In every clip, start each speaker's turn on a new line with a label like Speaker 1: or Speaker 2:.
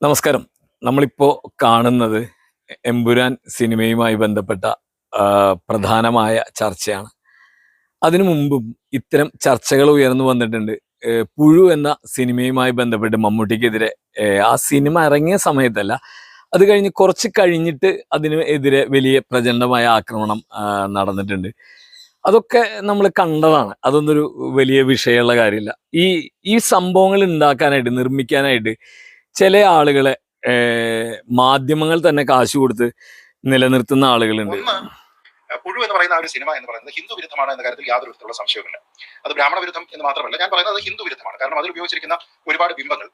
Speaker 1: നമസ്കാരം. നമ്മളിപ്പോൾ കാണുന്നത് എമ്പുരാൻ സിനിമയുമായി ബന്ധപ്പെട്ട പ്രധാനമായ ചർച്ചയാണ്. അതിനു മുമ്പും ഇത്തരം ചർച്ചകൾ ഉയർന്നു വന്നിട്ടുണ്ട്. പുഴു എന്ന സിനിമയുമായി ബന്ധപ്പെട്ട് മമ്മൂട്ടിക്കെതിരെ ആ സിനിമ ഇറങ്ങിയ സമയത്തല്ല, അത് കഴിഞ്ഞ് കുറച്ച് കഴിഞ്ഞിട്ട് അതിന് എതിരെ വലിയ പ്രചണ്ഡമായ ആക്രമണം നടന്നിട്ടുണ്ട്. അതൊക്കെ നമ്മൾ കണ്ടതാണ്. അതൊന്നൊരു വലിയ വിഷയമുള്ള കാര്യമില്ല. ഈ ഈ സംഭവങ്ങൾ ഉണ്ടാക്കാനായിട്ട്, നിർമ്മിക്കാനായിട്ട് ചില ആളുകളെ മാധ്യമങ്ങൾ തന്നെ കാശ് കൊടുത്ത് നിലനിർത്തുന്ന ആളുകളുണ്ട്.
Speaker 2: പുഴു എന്ന് പറയുന്ന ഒരു സിനിമ എന്ന് പറയുന്നത് ഹിന്ദു വിരുദ്ധമാണ് എന്ന കാര്യത്തിൽ യാതൊരു വിധത്തിലുള്ള സംശയവുമില്ല. അത് ബ്രാഹ്മണ വിരുദ്ധം എന്ന് മാത്രമല്ല, ഞാൻ പറയുന്നത് ഹിന്ദു വിരുദ്ധമാണ്. കാരണം അതിൽ ഉപയോഗിച്ചിരിക്കുന്ന ഒരുപാട് ബിംബങ്ങൾ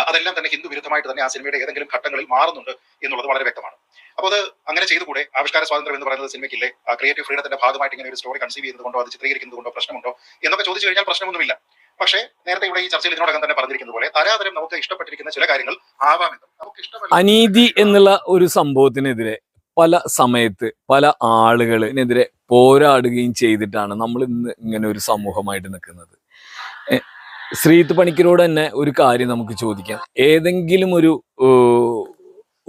Speaker 2: അതെല്ലാം തന്നെ ഹിന്ദു വിരുദ്ധമായിട്ട് തന്നെ ആ സിനിമയുടെ ഏതെങ്കിലും ഘട്ടങ്ങളിൽ മാറുന്നുണ്ട് എന്നുള്ളത് വളരെ വ്യക്തമാണ്. അപ്പോൾ അത് അങ്ങനെ ചെയ്തുകൂടെ? ആവിഷ്കാര സ്വാതന്ത്ര്യം എന്ന് പറയുന്നത് സിനിമയ്ക്കില്ലേ? ക്രിയേറ്റീവ് ഫ്രീഡത്തിന്റെ ഭാഗമായിട്ട് ഇങ്ങനെ ഒരു സ്റ്റോറി കൺസീവ് ചെയ്യുന്നതുകൊണ്ടോ അത് ചിത്രീകരിക്കുന്നതുകൊണ്ടോ പ്രശ്നമുണ്ടോ എന്നൊക്കെ ചോദിച്ചു കഴിഞ്ഞാൽ പ്രശ്നമൊന്നുമില്ല. പക്ഷേ നേരത്തെ ഇവിടെ ഈ ചർച്ചയിൽ ഇതിനോടകം തന്നെ പറഞ്ഞിരിക്കുന്ന പോലെ തരാതരം നമുക്ക് ഇഷ്ടപ്പെട്ടിരിക്കുന്ന ചില കാര്യങ്ങൾ ആവാമെന്നും നമുക്ക് ഇഷ്ടമല്ല.
Speaker 1: അനീതി എന്നുള്ള ഒരു സംഭവത്തിനെതിരെ പല സമയത്ത് പല ആളുകളിനെതിരെ പോരാടുകയും ചെയ്തിട്ടാണ് നമ്മൾ ഇന്ന് ഇങ്ങനെ ഒരു സമൂഹമായിട്ട് നിൽക്കുന്നത്. ശ്രീത്ത് പണിക്കരോട് തന്നെ ഒരു കാര്യം നമുക്ക് ചോദിക്കാം. ഏതെങ്കിലും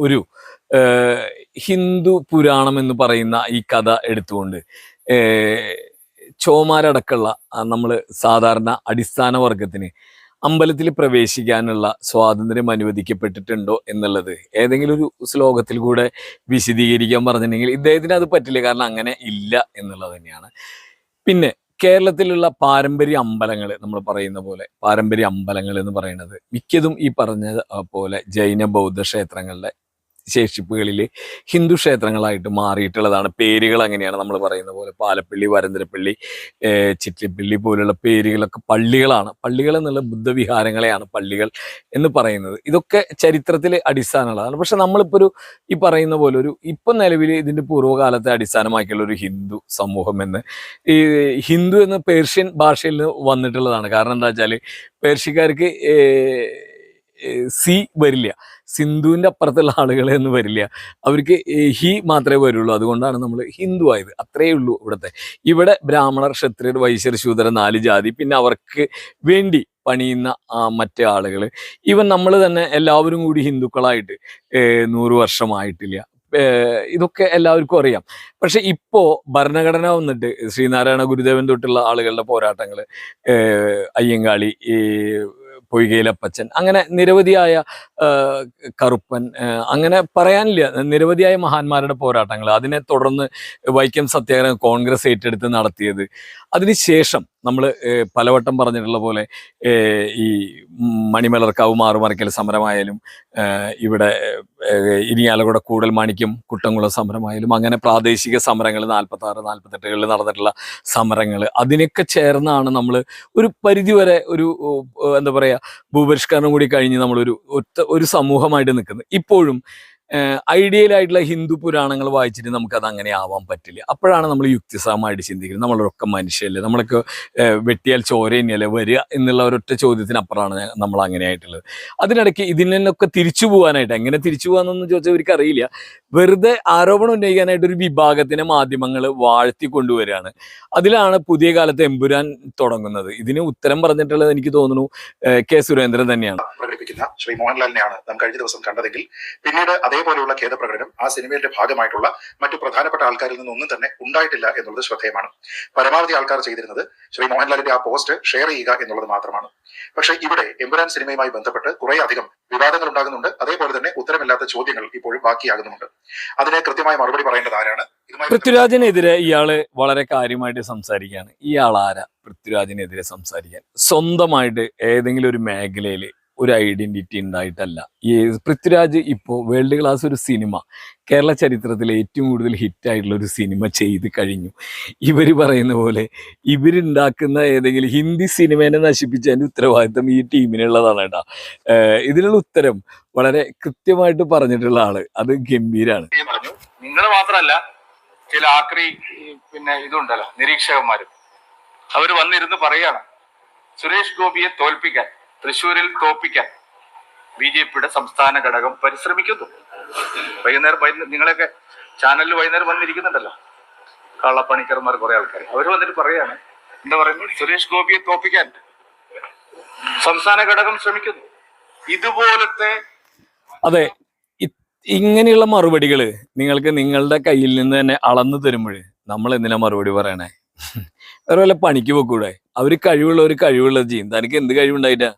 Speaker 1: ഒരു ഹിന്ദു പുരാണം എന്ന് പറയുന്ന ഈ കഥ എടുത്തുകൊണ്ട് ചോമാരടക്കമുള്ള നമ്മൾ സാധാരണ അടിസ്ഥാന വർഗത്തിന് അമ്പലത്തിൽ പ്രവേശിക്കാനുള്ള സ്വാതന്ത്ര്യം അനുവദിക്കപ്പെട്ടിട്ടുണ്ടോ എന്നുള്ളത് ഏതെങ്കിലും ഒരു ശ്ലോകത്തിൽ കൂടെ വിശദീകരിക്കാൻ പറഞ്ഞിട്ടുണ്ടെങ്കിൽ ഇദ്ദേഹത്തിന് അത് പറ്റില്ല. കാരണം അങ്ങനെ ഇല്ല എന്നുള്ളത് തന്നെയാണ്. പിന്നെ കേരളത്തിലുള്ള പാരമ്പര്യ അമ്പലങ്ങൾ, നമ്മൾ പറയുന്ന പോലെ പാരമ്പര്യ അമ്പലങ്ങൾ എന്ന് പറയുന്നത് മിക്കതും ഈ പറഞ്ഞ പോലെ ജൈന ബൗദ്ധ ക്ഷേത്രങ്ങളുടെ ശേഷിപ്പുകളിൽ ഹിന്ദു ക്ഷേത്രങ്ങളായിട്ട് മാറിയിട്ടുള്ളതാണ്. പേരുകൾ അങ്ങനെയാണ്. നമ്മൾ പറയുന്ന പോലെ പാലപ്പള്ളി, വരന്തരപ്പള്ളി, ചിറ്റിപ്പള്ളി പോലുള്ള പേരുകളൊക്കെ പള്ളികളാണ്. പള്ളികൾ എന്നുള്ള ബുദ്ധവിഹാരങ്ങളെയാണ് പള്ളികൾ എന്ന് പറയുന്നത്. ഇതൊക്കെ ചരിത്രത്തിൽ അടിസ്ഥാനമുള്ളതാണ്. പക്ഷെ നമ്മളിപ്പോൾ ഈ പറയുന്ന പോലെ ഇപ്പം നിലവിൽ ഇതിൻ്റെ പൂർവ്വകാലത്തെ അടിസ്ഥാനമാക്കിയുള്ള ഒരു ഹിന്ദു സമൂഹം എന്ന്, ഈ ഹിന്ദു എന്ന പേർഷ്യൻ ഭാഷയിൽ നിന്ന് വന്നിട്ടുള്ളതാണ്. കാരണം എന്താ വെച്ചാൽ പേർഷ്യക്കാർക്ക് സി വരില്ല, സിന്ധുവിൻ്റെ അപ്പുറത്തുള്ള ആളുകളെ ഒന്നും വരില്ല, അവർക്ക് ഹി മാത്രമേ വരുള്ളൂ. അതുകൊണ്ടാണ് നമ്മൾ ഹിന്ദു ആയത്. അത്രയേ ഉള്ളൂ. ഇവിടെ ബ്രാഹ്മണർ, ക്ഷത്രിയർ, വൈശ്യർ, ശൂദ്രർ 4 ജാതി, പിന്നെ അവർക്ക് വേണ്ടി പണിയുന്ന മറ്റേ ആളുകൾ. നമ്മൾ തന്നെ എല്ലാവരും കൂടി ഹിന്ദുക്കളായിട്ട് 100 വർഷമായിട്ടില്ല. ഇതൊക്കെ എല്ലാവർക്കും അറിയാം. പക്ഷെ ഇപ്പോ ഭരണഘടന വന്നിട്ട് ശ്രീനാരായണ ഗുരുദേവൻ തൊട്ടുള്ള ആളുകളുടെ പോരാട്ടങ്ങൾ, അയ്യങ്കാളി, പൊയ്കയിലപ്പച്ചൻ, അങ്ങനെ നിരവധിയായ കറുപ്പൻ, അങ്ങനെ പറയാനില്ല, നിരവധിയായ മഹാന്മാരുടെ പോരാട്ടങ്ങൾ. അതിനെ തുടർന്ന് വൈക്കം സത്യാഗ്രഹം കോൺഗ്രസ് ഏറ്റെടുത്ത് നടത്തിയത്. അതിനുശേഷം നമ്മൾ പലവട്ടം പറഞ്ഞിട്ടുള്ള പോലെ ഈ മണിമലർക്കാവ് മാറുമറയ്ക്കൽ സമരമായാലും, ഇവിടെ ഇരിങ്ങാലക്കുട കൂടൽമാണിക്യം കുട്ടംകുളം സമരമായാലും, അങ്ങനെ പ്രാദേശിക സമരങ്ങൾ 46, 48 നടന്നിട്ടുള്ള സമരങ്ങൾ, അതിനൊക്കെ ചേർന്നാണ് നമ്മൾ ഒരു പരിധിവരെ എന്താ പറയുക, ഭൂപരിഷ്കരണം കൂടി കഴിഞ്ഞ് ഒരു സമൂഹമായിട്ട് നിൽക്കുന്നത്. ഇപ്പോഴും ഐഡിയലായിട്ടുള്ള ഹിന്ദു പുരാണങ്ങൾ വായിച്ചിട്ട് നമുക്കത് അങ്ങനെ ആവാൻ പറ്റില്ല. അപ്പോഴാണ് നമ്മൾ യുക്തിസഹമായിട്ട് ചിന്തിക്കുന്നത്. നമ്മളൊക്കെ മനുഷ്യല്ലേ, നമ്മളൊക്കെ വെട്ടിയാൽ ചോര തന്നെയല്ലേ വരിക എന്നുള്ള ഒരൊറ്റ ചോദ്യത്തിനപ്പുറമാണ് നമ്മൾ അങ്ങനെ ആയിട്ടുള്ളത്. അതിനിടയ്ക്ക് ഇതിനൊക്കെ തിരിച്ചു പോകാനായിട്ട്, എങ്ങനെ തിരിച്ചു പോകാമെന്നൊന്നും ചോദിച്ചാൽ അവർക്ക് അറിയില്ല. വെറുതെ ആരോപണം ഉന്നയിക്കാനായിട്ട് ഒരു വിഭാഗത്തിനെ മാധ്യമങ്ങൾ വാഴ്ത്തി കൊണ്ടുവരികയാണ്. അതിലാണ് പുതിയ കാലത്ത് എമ്പുരാൻ തുടങ്ങുന്നത്. ഇതിന് ഉത്തരം പറഞ്ഞിട്ടുള്ളത് എനിക്ക് തോന്നുന്നു കെ സുരേന്ദ്രൻ തന്നെയാണ്.
Speaker 2: ശ്രീ മോഹൻലാലിനെയാണ് നാം കഴിഞ്ഞ ദിവസം കണ്ടതെങ്കിൽ പിന്നീട് അതേപോലെയുള്ള ഖേദപ്രകടനം ആ സിനിമയുടെ ഭാഗമായിട്ടുള്ള മറ്റു പ്രധാനപ്പെട്ട ആൾക്കാരിൽ നിന്നൊന്നും തന്നെ ഉണ്ടായിട്ടില്ല എന്നുള്ളത് ശ്രദ്ധേയമാണ്. പരമാവധി ആൾക്കാർ ചെയ്തിരുന്നത് ശ്രീ മോഹൻലാലിന്റെ ആ പോസ്റ്റ് ഷെയർ ചെയ്യുക എന്നുള്ളത് മാത്രമാണ്. പക്ഷേ ഇവിടെ എമ്പുരാൻ സിനിമയുമായി ബന്ധപ്പെട്ട് കുറെ അധികം വിവാദങ്ങൾ ഉണ്ടാകുന്നുണ്ട്. അതേപോലെ തന്നെ ഉത്തരമില്ലാത്ത ചോദ്യങ്ങൾ ഇപ്പോഴും ബാക്കിയാകുന്നുമുണ്ട്. അതിന് കൃത്യമായ മറുപടി പറയേണ്ടത് ആരാണ്?
Speaker 1: പൃഥ്വിരാജിനെതിരെ ഇയാള് വളരെ കാര്യമായിട്ട് സംസാരിക്കുകയാണ്. ഇയാൾ ആരാ പൃഥ്വിരാജിനെതിരെ സംസാരിക്കാൻ? സ്വന്തമായിട്ട് ഏതെങ്കിലും ഒരു മേഖലയിൽ ഒരു ഐഡന്റിറ്റി ഉണ്ടായിട്ടല്ല. ഈ പൃഥ്വിരാജ് ഇപ്പോൾ വേൾഡ് ക്ലാസ് ഒരു സിനിമ, കേരള ചരിത്രത്തിലെ ഏറ്റവും കൂടുതൽ ഹിറ്റായിട്ടുള്ള ഒരു സിനിമ ചെയ്ത് കഴിഞ്ഞു. ഇവർ പറയുന്ന പോലെ ഇവരുണ്ടാക്കുന്ന ഏതെങ്കിലും ഹിന്ദി സിനിമേനെ നശിപ്പിച്ചതിൻ്റെ ഉത്തരവാദിത്തം ഈ ടീമിനുള്ളതാണ് കേട്ടോ. ഇതിനുള്ള ഉത്തരം വളരെ കൃത്യമായിട്ട് പറഞ്ഞിട്ടുള്ള ആള് അത് ഗംഭീരാണ്.
Speaker 3: നിങ്ങൾ മാത്രമല്ല, ചില ആക്രി പിന്നെ ഇതുണ്ടല്ലോ നിരീക്ഷകന്മാരും, അവർ വന്നിരുന്ന് പറയാണ് സുരേഷ് ഗോപിയെ തോൽപ്പിക്കാൻ, തൃശ്ശൂരിൽ തോൽപ്പിക്കാൻ BJPയുടെ സംസ്ഥാന ഘടകം പരിശ്രമിക്കുന്നു. വൈകുന്നേരം നിങ്ങളൊക്കെ ചാനലിൽ വൈകുന്നേരം വന്നിരിക്കുന്നുണ്ടല്ലോ കള്ളപ്പണിക്കർമാർ, കുറെ ആൾക്കാർ, അവർ വന്നിട്ട് പറയാണ്, എന്താ പറയുന്നത്, സുരേഷ് ഗോപിയെ തോൽപ്പിക്കാൻ സംസ്ഥാന ഘടകം ശ്രമിക്കുന്നു. ഇതുപോലത്തെ
Speaker 1: അതെ, ഇ- ഇങ്ങനെയുള്ള മറുപടികൾ നിങ്ങൾക്ക് നിങ്ങളുടെ കയ്യിൽ നിന്ന് തന്നെ അളന്നു തരുമ്പോൾ നമ്മൾ എന്തിനാ മറുപടി പറയണേ? വേറെ വല്ല പണിക്ക് പോക്കൂടെ? അവര് കഴിവുള്ളവർ കഴിവുള്ളത് ചെയ്യും. തനിക്ക് എന്ത് കഴിവുണ്ടായിട്ടാ?